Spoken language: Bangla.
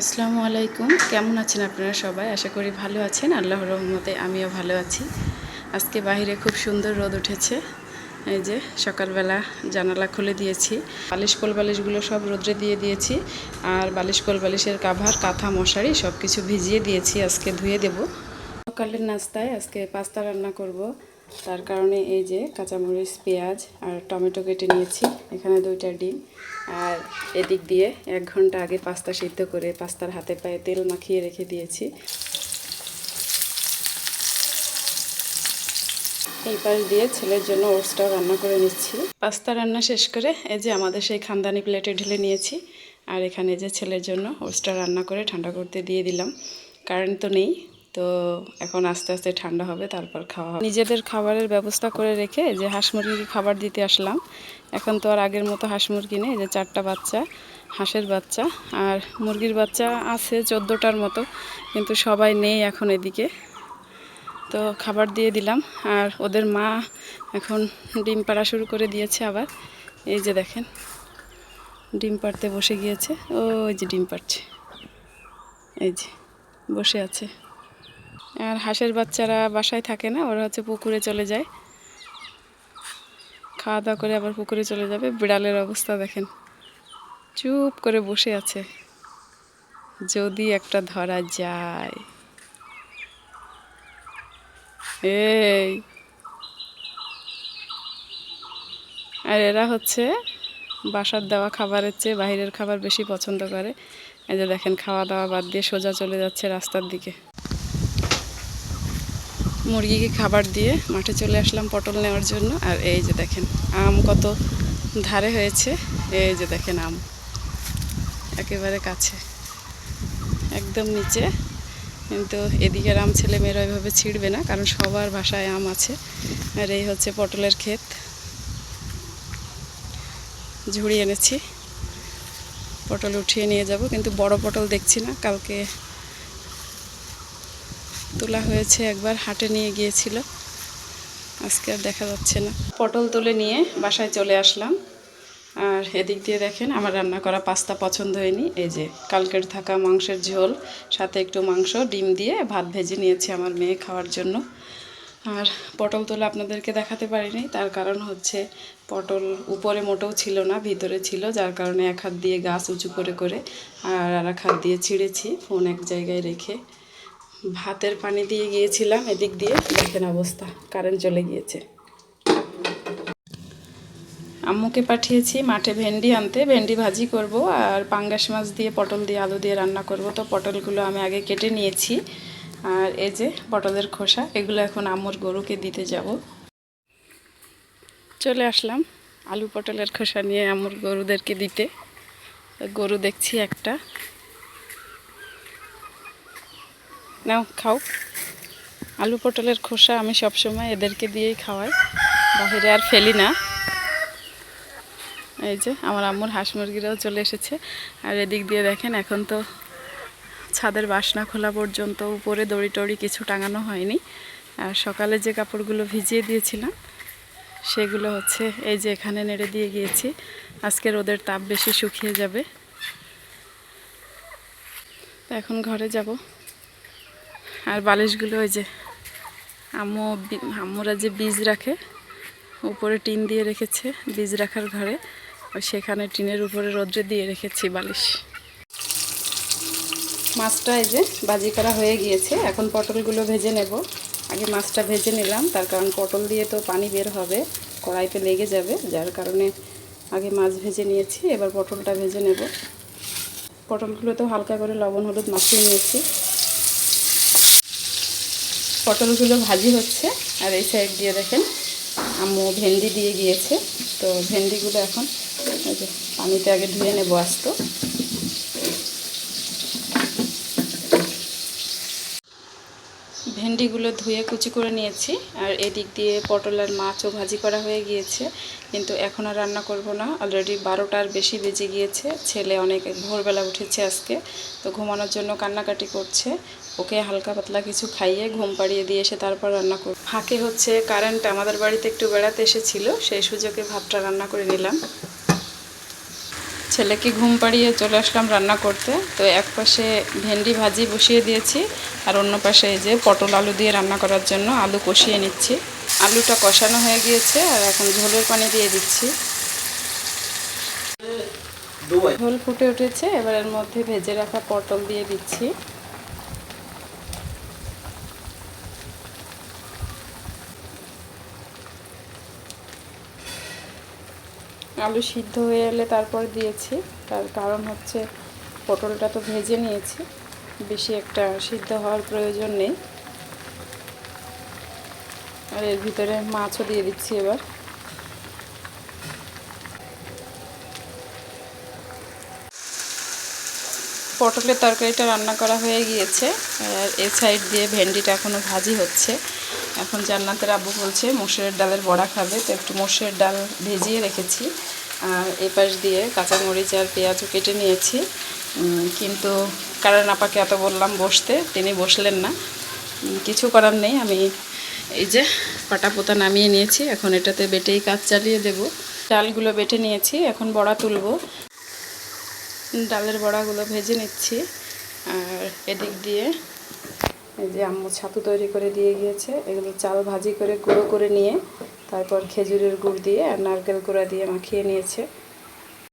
আসসালামু আলাইকুম। কেমন আছেন আপনারা সবাই? আশা করি ভালো আছেন। আল্লাহর রহমতে আমিও ভালো আছি। আজকে বাহিরে খুব সুন্দর রোদ উঠেছে। এই যে সকালবেলা জানালা খুলে দিয়েছি, বালিশ কোলবালিশগুলো সব রোদ্রে দিয়ে দিয়েছি। আর বালিশ কোলবালিশের কাভার, কাঁথা, মশারি সব কিছু ভিজিয়ে দিয়েছি, আজকে ধুয়ে দেব। সকালের নাস্তায় আজকে পাস্তা রান্না করব। তার কারণে এই যে কাঁচামরিচ, পেঁয়াজ আর টমেটো কেটে নিয়েছি, এখানে 2টা ডিম, আর এদিক দিয়ে 1 ঘন্টা আগে পাস্তা সিদ্ধ করে পাস্তার হাতে পায়ে তেল মাখিয়ে রেখে দিয়েছি। এই পাশ দিয়ে ছেলের জন্য ওটসটাও রান্না করে নিচ্ছি। পাস্তা রান্না শেষ করে এই যে আমাদের সেই খানদানি প্লেটে ঢেলে নিয়েছি। আর এখানে যে ছেলের জন্য ওটসটা রান্না করে ঠান্ডা করতে দিয়ে দিলাম। কারেন্ট তো নেই, তো এখন আস্তে আস্তে ঠান্ডা হবে, তারপর খাওয়া হবে। নিজেদের খাবারের ব্যবস্থা করে রেখে যে হাঁস মুরগিকে খাবার দিতে আসলাম। এখন তো আর আগের মতো হাঁস মুরগি নেই, যে 4টা বাচ্চা হাঁসের বাচ্চা আর মুরগির বাচ্চা আছে 14টার মতো, কিন্তু সবাই নেই এখন এদিকে। তো খাবার দিয়ে দিলাম। আর ওদের মা এখন ডিম পাড়া শুরু করে দিয়েছে আবার। এই যে দেখেন, ডিম পাড়তে বসে গিয়েছে। ওই যে ডিম পাড়ছে, এই যে বসে আছে। আর হাঁসের বাচ্চারা বাসায় থাকে না, ওরা হচ্ছে পুকুরে চলে যায়, খাওয়া দাওয়া করে আবার পুকুরে চলে যাবে। বিড়ালের অবস্থা দেখেন, চুপ করে বসে আছে, যদি একটা ধরা যায়। এই আর এরা হচ্ছে বাসার দেওয়া খাবারের চেয়ে বাইরের খাবার বেশি পছন্দ করে। এই যে দেখেন, খাওয়া দাওয়া বাদ দিয়ে সোজা চলে যাচ্ছে রাস্তার দিকে। মুরগিকে খাবার দিয়ে মাঠে চলে আসলাম পটল নেওয়ার জন্য। আর এই যে দেখেন আম কত ধারে হয়েছে, এই যে দেখেন আম একেবারে কাছে, একদম নিচে। কিন্তু এদিকের আম ছেলে মেয়েরা ওইভাবে ছিঁড়বে না, কারণ সবার বাসায় আম আছে। আর এই হচ্ছে পটলের ক্ষেত, ঝুড়ি এনেছি, পটল উঠিয়ে নিয়ে যাব। কিন্তু বড় পটল দেখছি না, কালকে তোলা হয়েছে, একবার হাটে নিয়ে গিয়েছিল, আজকে আর দেখা যাচ্ছে না। পটল তুলে নিয়ে বাসায় চলে আসলাম। আর এদিক দিয়ে দেখেন আমার রান্না করা পাস্তা পছন্দ হয়নি। এই যে কালকের থাকা মাংসের ঝোল, সাথে একটু মাংস, ডিম দিয়ে ভাত ভেজে নিয়েছি আমার মেয়ে খাওয়ার জন্য। আর পটল তোলা আপনাদেরকে দেখাতে পারিনি, তার কারণ হচ্ছে পটল উপরে মোটেও ছিল না, ভিতরে ছিল, যার কারণে এক হাত দিয়ে গাছ উঁচু করে করে আর এক হাত দিয়ে ছিঁড়েছি, ফোন এক জায়গায় রেখে। ভাতের পানি দিয়ে গিয়েছিলাম, এদিক দিয়ে দেখেন অবস্থা, কারেন্ট চলে গিয়েছে। আম্মুকে পাঠিয়েছি মাঠে ভেন্ডি আনতে, ভেন্ডি ভাজি করব আর পাঙ্গাস মাছ দিয়ে পটল দিয়ে আলু দিয়ে রান্না করব। তো পটলগুলো আমি আগে কেটে নিয়েছি। আর এই যে পটলের খোসা, এগুলো এখন আম্মুর গরুকে দিতে যাব। চলে আসলাম আলু পটলের খোসা নিয়ে আম্মুর গরুদেরকে দিতে। গরু দেখছি একটা, নাও খাও। আলু পটলের খোসা আমি সবসময় এদেরকে দিয়েই খাওয়াই, বাহিরে আর ফেলি না। এই যে আমার আম্মুর হাঁস মুরগিরাও চলে এসেছে। আর এদিক দিয়ে দেখেন, এখন তো ছাদের বাসনা খোলা পর্যন্ত উপরে দড়ি টড়ি কিছু টাঙানো হয়নি। আর সকালে যে কাপড়গুলো ভিজিয়ে দিয়েছিলাম সেগুলো হচ্ছে এই যে এখানে নেড়ে দিয়ে গিয়েছি। আজকে রোদের তাপ বেশি, শুকিয়ে যাবে। এখন ঘরে যাব। আর বালিশগুলো ওই যে আম্মুরা যে বীজ রাখে, উপরে টিন দিয়ে রেখেছে বীজ রাখার ঘরে, সেখানে টিনের উপরে রোদ্রে দিয়ে রেখেছি বালিশ। মাছটা এই যে ভাজি করা হয়ে গিয়েছে, এখন পটলগুলো ভেজে নেব। আগে মাছটা ভেজে নিলাম, তার কারণ পটল দিয়ে তো পানি বের হবে, কড়াইতে লেগে যাবে, যার কারণে আগে মাছ ভেজে নিয়েছি। এবার পটলটা ভেজে নেব। পটলগুলো তো হালকা করে লবণ হলুদ মাখিয়ে নিয়েছি। পটলগুলো ভাজি হচ্ছে। আর এই সাইড দিয়ে দেখেন আম্মু ভেন্ডি দিয়ে গিয়েছে। তো ভেন্ডিগুলো এখন এই যে পানিতে আগে ধুয়ে নেব আস্ত। ভেন্ডিগুলো ধুয়ে কুচি করে নিয়েছি। আর এদিক দিয়ে পটল আর মাছও ভাজি করা হয়ে গিয়েছে, কিন্তু এখন আর রান্না করব না। অলরেডি 12টার বেশি বেজে গিয়েছে। ছেলে অনেক ভোরবেলা উঠেছে আজকে, তো ঘুমানোর জন্য কান্নাকাটি করছে। ওকে হালকা পাতলা কিছু খাইয়ে ঘুম পাড়িয়ে দিয়ে এসে তারপর রান্না করব। ফাঁকে হচ্ছে কারেন্ট আমাদের বাড়িতে একটু বেড়াতে এসেছিল, সেই সুযোগে ভাতটা রান্না করে নিলাম। ছেলেকে ঘুম পাড়িয়ে চলে আসলাম রান্না করতে। তো এক পাশে ভেন্ডি ভাজি বসিয়ে দিয়েছি, আর অন্য পাশে এই যে পটল আলু দিয়ে রান্না করার জন্য আলু কষিয়ে নিচ্ছি। আলুটা কষানো হয়ে গিয়েছে, আর এখন ঝোলের পানি দিয়ে দিচ্ছি। ঝোল ফুটে উঠেছে, এবার এর মধ্যে ভেজে রাখা পটল দিয়ে দিচ্ছি। আলু সিদ্ধ হয়ে এলে তারপর দিয়েছি, তার কারণ হচ্ছে পটলটা তো ভেজে নিয়েছি, বেশি একটা সিদ্ধ হওয়ার প্রয়োজন নেই। আর এর ভিতরে মাছও দিয়ে দিচ্ছি এবার। পটলের তরকারিটা রান্না করা হয়ে গিয়েছে, আর এ সাইড দিয়ে ভেন্ডিটা এখনও ভাজি হচ্ছে। এখন জান্নাতের আব্বু বলছে মসুরের ডালের বড়া খাবে, তো একটু মসুরের ডাল ভেজিয়ে রেখেছি। আর এপাশ দিয়ে কাঁচামরিচ আর পেঁয়াজও কেটে নিয়েছি, কিন্তু কারণ আপাকে এত বললাম বসতে, তিনি বসলেন না। কিছু করার নেই, আমি এই যে পাটা পোতা নামিয়ে নিয়েছি, এখন এটাতে বেটেই কাজ চালিয়ে দেব। ডালগুলো বেটে নিয়েছি, এখন বড়া তুলব। ডালের বড়াগুলো ভেজে নিচ্ছি, আর এদিক দিয়ে এই যে আম্মু ছাতু তৈরি করে দিয়ে গিয়েছে। এগুলো চাল ভাজি করে গুঁড়ো করে নিয়ে তারপর খেজুরের গুড় দিয়ে আর নারকেল গুঁড়া দিয়ে মাখিয়ে নিয়েছে।